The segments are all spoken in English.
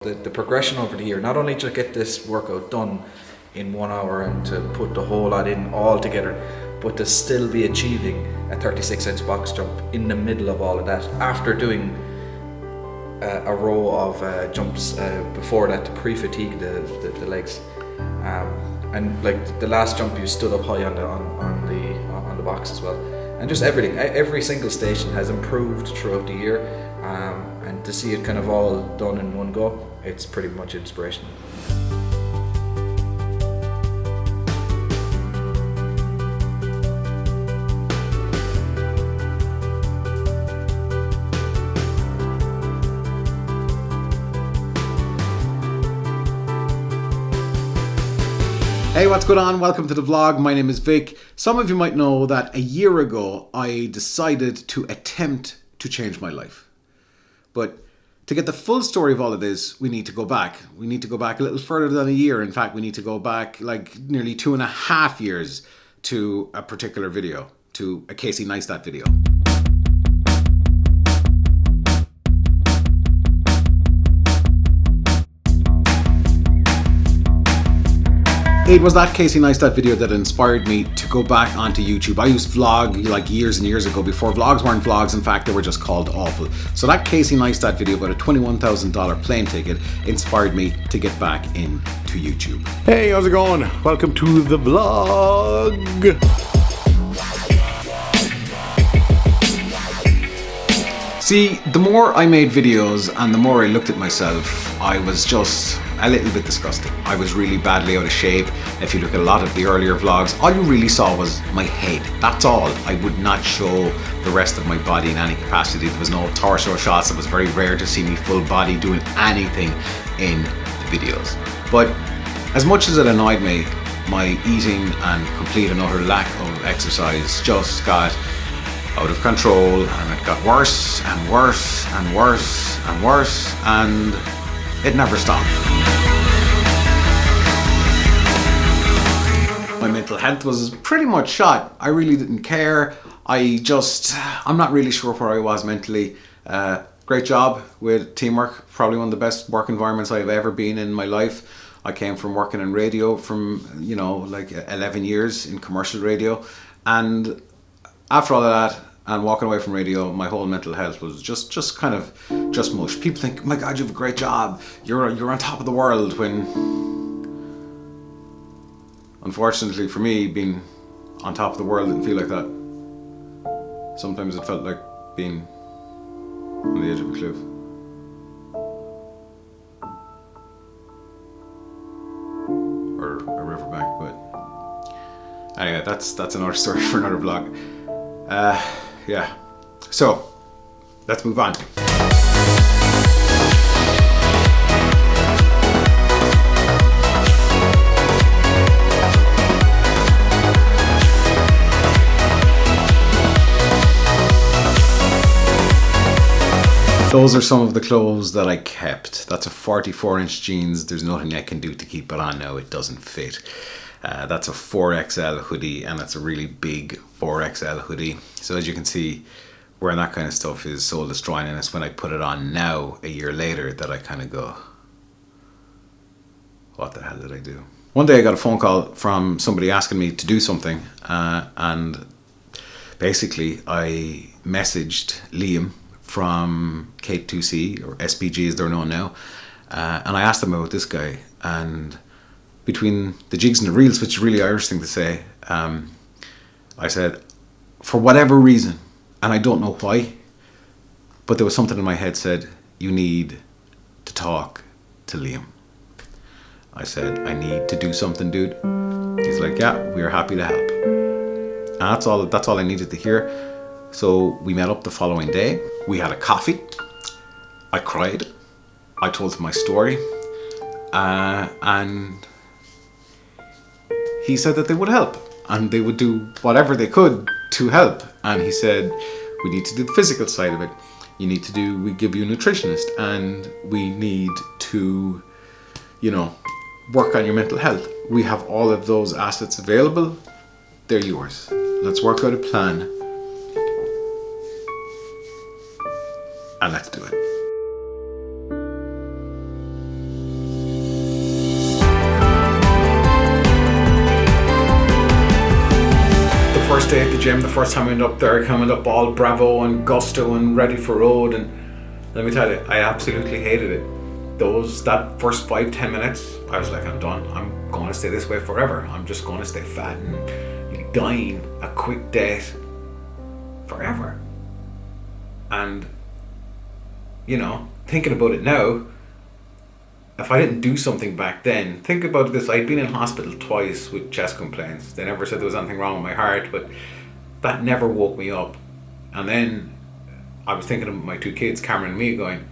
The progression over the year, not only to get this workout done in 1 hour and to put the whole lot in all together, but to still be achieving a 36-inch box jump in the middle of all of that after doing a row of jumps before that to pre-fatigue the legs. And like the last jump, you stood up high on the box as well, and just everything. Every single station has improved throughout the year, and to see it kind of all done in one go, it's pretty much inspirational. Hey, what's going on? Welcome to the vlog. My name is Vic. Some of you might know that a year ago I decided to attempt to change my life. But to get the full story of all of this, we need to go back. We need to go back a little further than a year. In fact, we need to go back like nearly 2.5 years to a particular video, to a Casey Neistat video. It was that Casey Neistat video that inspired me to go back onto YouTube. I used vlog like years and years ago before vlogs weren't vlogs. In fact, they were just called awful. So that Casey Neistat video about a $21,000 plane ticket inspired me to get back into YouTube. Hey, how's it going? Welcome to the vlog. See, the more I made videos and the more I looked at myself, I was just a little bit disgusting. I was really badly out of shape. If you look at a lot of the earlier vlogs, all you really saw was my head. That's all. I would not show the rest of my body in any capacity. There was no torso shots. It was very rare to see me full body doing anything in the videos. But as much as it annoyed me, my eating and complete and utter lack of exercise just got out of control, and it got worse and worse and worse and worse, and it never stopped. My mental health was pretty much shot. I really didn't care. I'm not really sure where I was mentally. Great job with teamwork, probably one of the best work environments I've ever been in my life. I came from working in radio from, like 11 years in commercial radio, and after all of that, and walking away from radio, my whole mental health was just mush. People think, oh my God, you have a great job. You're on top of the world, when unfortunately for me, being on top of the world didn't feel like that. Sometimes it felt like being on the edge of a cliff. Or a riverbank, but anyway, that's another story for another vlog. Yeah, so let's move on. Those are some of the clothes that I kept. That's a 44-inch jeans. There's nothing I can do to keep it on now. It doesn't fit. That's a 4XL hoodie, and that's a really big 4XL hoodie. So as you can see, wearing that kind of stuff is soul destroying, and it's when I put it on now, a year later, that I kind of go, what the hell did I do? One day I got a phone call from somebody asking me to do something, and basically I messaged Liam from K2C, or SPG as they're known now, and I asked him about this guy, and between the jigs and the reels, which is a really Irish thing to say, I said, for whatever reason, and I don't know why, but there was something in my head said, you need to talk to Liam. I said, I need to do something, dude. He's like, yeah, we're happy to help. And that's all I needed to hear. So we met up the following day. We had a coffee. I cried. I told him my story. And he said that they would help, and they would do whatever they could to help. And he said, we need to do the physical side of it. We give you a nutritionist, and we need to, work on your mental health. We have all of those assets available. They're yours. Let's work out a plan, and let's do it. first day at the gym, the first time I went up there, coming up all bravo and gusto and ready for road, and let me tell you, I absolutely hated it. That first 5-10 minutes, I was like, I'm done. I'm going to stay this way forever. I'm just going to stay fat and dying a quick death forever. And, you know, thinking about it now, if I didn't do something back then, think about this, I'd been in hospital twice with chest complaints. They never said there was anything wrong with my heart, but that never woke me up. And then I was thinking of my two kids, Cameron and me, going,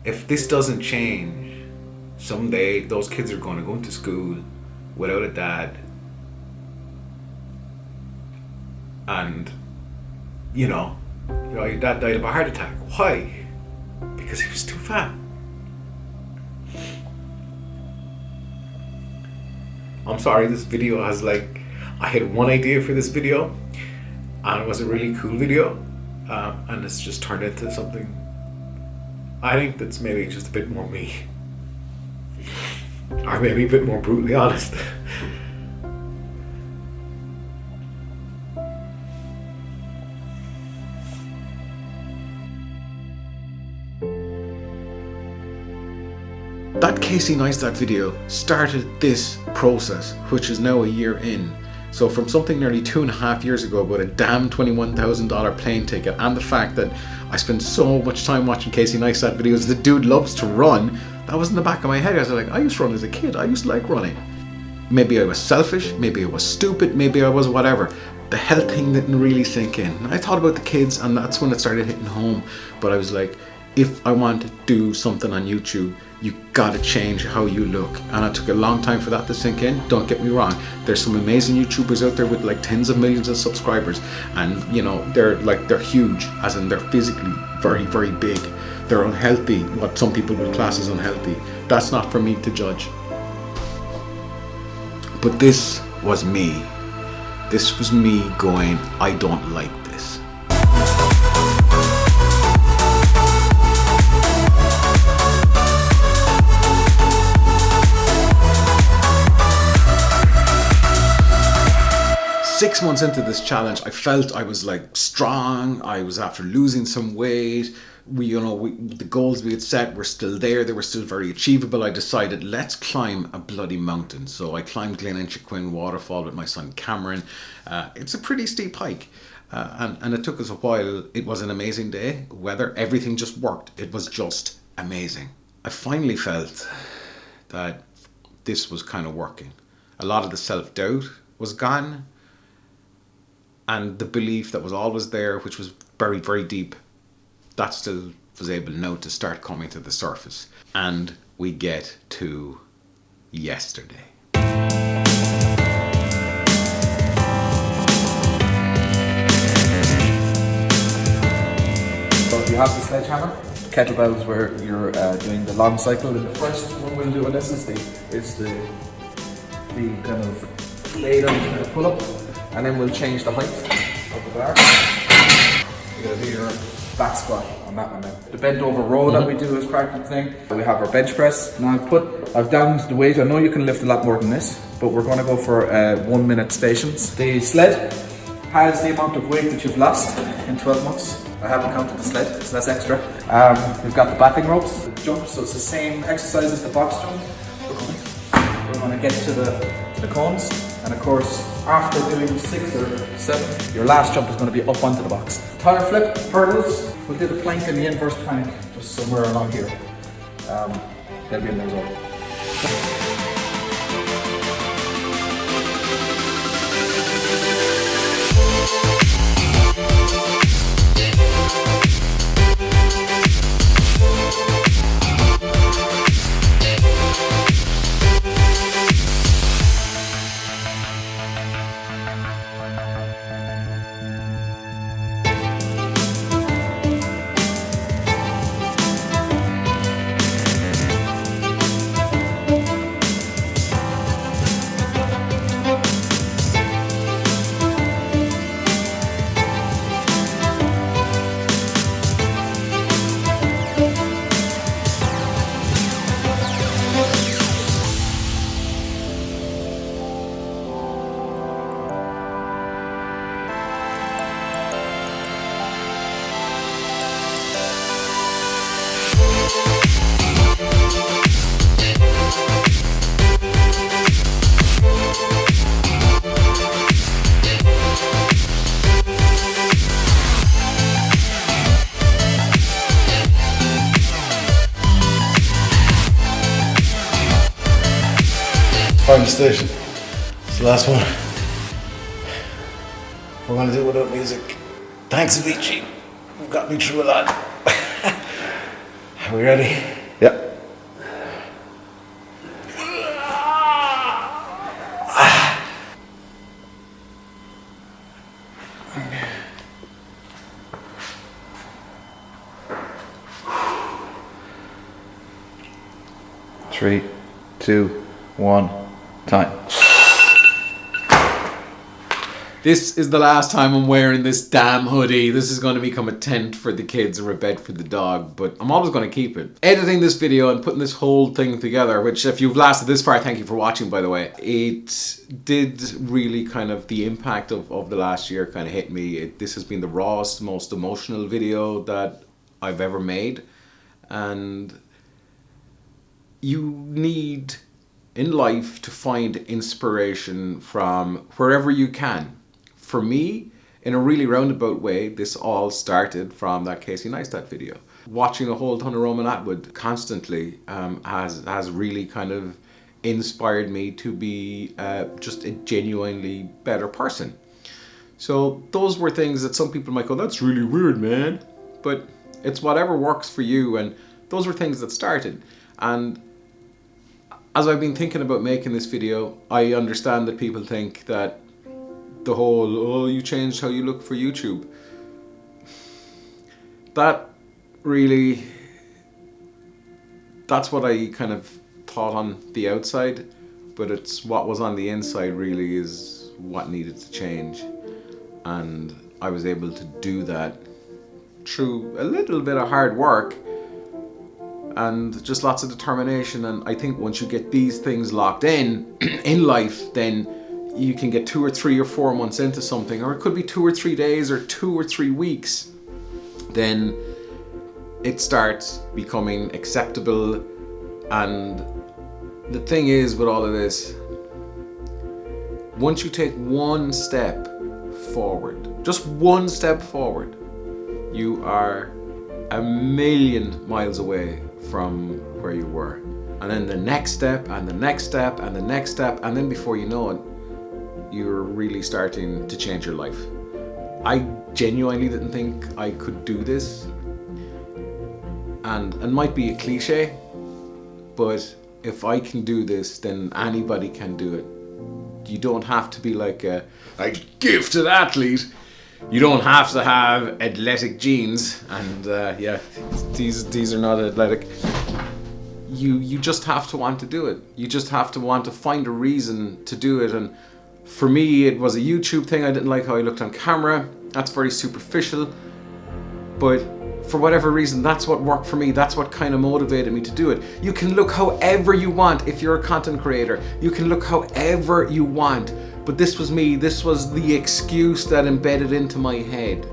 if this doesn't change, someday those kids are going to go into school without a dad. And, you know, your dad died of a heart attack. Why? Because he was too fat. I'm sorry, this video has I had one idea for this video, and it was a really cool video, and it's just turned into something I think that's maybe just a bit more me, or maybe a bit more brutally honest. That Casey Neistat video started this process, which is now a year in. So from something nearly 2.5 years ago about a damn $21,000 plane ticket, and the fact that I spend so much time watching Casey Neistat videos, the dude loves to run, that was in the back of my head. I was like, I used to run as a kid, I used to like running. Maybe I was selfish, maybe I was stupid, maybe I was whatever. The health thing didn't really sink in. And I thought about the kids, and that's when it started hitting home. But I was like, if I want to do something on YouTube, you gotta change how you look. And it took a long time for that to sink in. Don't get me wrong, there's some amazing YouTubers out there with tens of millions of subscribers, and you know, they're huge, as in they're physically very, very big. They're unhealthy, what some people would class as unhealthy. That's not for me to judge. But this was me. This was me going, I don't like this. Six months into this challenge, I felt I was strong. I was after losing some weight. The goals we had set were still there. They were still very achievable. I decided, let's climb a bloody mountain. So I climbed Glen Inchiquin waterfall with my son Cameron. It's a pretty steep hike. And it took us a while. It was an amazing day. Weather, everything just worked. It was just amazing. I finally felt that this was kind of working. A lot of the self-doubt was gone. And the belief that was always there, which was very, very deep, that still was able now to start coming to the surface. And we get to yesterday. So if you have the sledgehammer, kettlebells where you're doing the long cycle. And the first one we'll do on this is the kind of lay down pull up. And then we'll change the height of the bar. You're gonna do your back squat on that one now. The bent over row that we do as part of the thing. We have our bench press. Now I've downed the weight. I know you can lift a lot more than this, but we're gonna go for 1 minute stations. The sled has the amount of weight that you've lost in 12 months. I haven't counted the sled, so that's extra. We've got the battling ropes, the jumps, so it's the same exercise as the box jump. We're gonna get to the cones. And of course, after doing 6 or 7, your last jump is going to be up onto the box. Tire flip, hurdles, we'll do the plank and the inverse plank just somewhere along here. They'll be in there as well. Final station. It's the last one. We're gonna do it without music. Thanks, Avicii. You've got me through a lot. Are we ready? Yeah. Three, two, one, time. This is the last time I'm wearing this damn hoodie. This is going to become a tent for the kids or a bed for the dog, but I'm always going to keep it. Editing this video and putting this whole thing together, which if you've lasted this far, thank you for watching, by the way. It did really kind of, the impact of the last year kind of hit me. This has been the rawest, most emotional video that I've ever made. And you need in life to find inspiration from wherever you can. For me, in a really roundabout way, this all started from that Casey Neistat video. Watching a whole ton of Roman Atwood constantly has really kind of inspired me to be just a genuinely better person. So those were things that some people might go, that's really weird, man. But it's whatever works for you, and those were things that started. And as I've been thinking about making this video, I understand that people think that the whole, oh, you changed how you look for YouTube. That really, that's what I kind of thought on the outside, but it's what was on the inside really is what needed to change. And I was able to do that through a little bit of hard work and just lots of determination. And I think once you get these things locked in life, then you can get 2 or 3 or 4 months into something, or it could be 2 or 3 days or 2 or 3 weeks. Then it starts becoming acceptable. And the thing is with all of this, once you take one step forward, just one step forward, you are a million miles away from where you were. And then the next step and the next step and the next step, and then before you know it, you're really starting to change your life. I genuinely didn't think I could do this, and it might be a cliche, but if I can do this, then anybody can do it. You don't have to be like a gifted athlete. You don't have to have athletic genes, and yeah, these are not athletic. You just have to want to do it. You just have to want to find a reason to do it. And for me, it was a YouTube thing. I didn't like how I looked on camera. That's very superficial. But for whatever reason, that's what worked for me. That's what kind of motivated me to do it. You can look however you want if you're a content creator. You can look however you want. But this was me. This was the excuse that embedded into my head.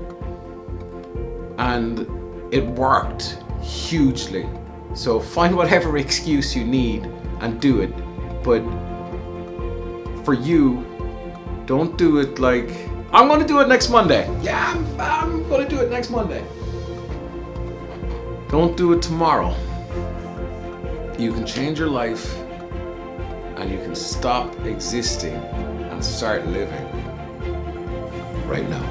And it worked hugely. So find whatever excuse you need and do it. But for you, don't do it like, I'm going to do it next Monday. Yeah, I'm going to do it next Monday. Don't do it tomorrow. You can change your life, and you can stop existing and start living right now.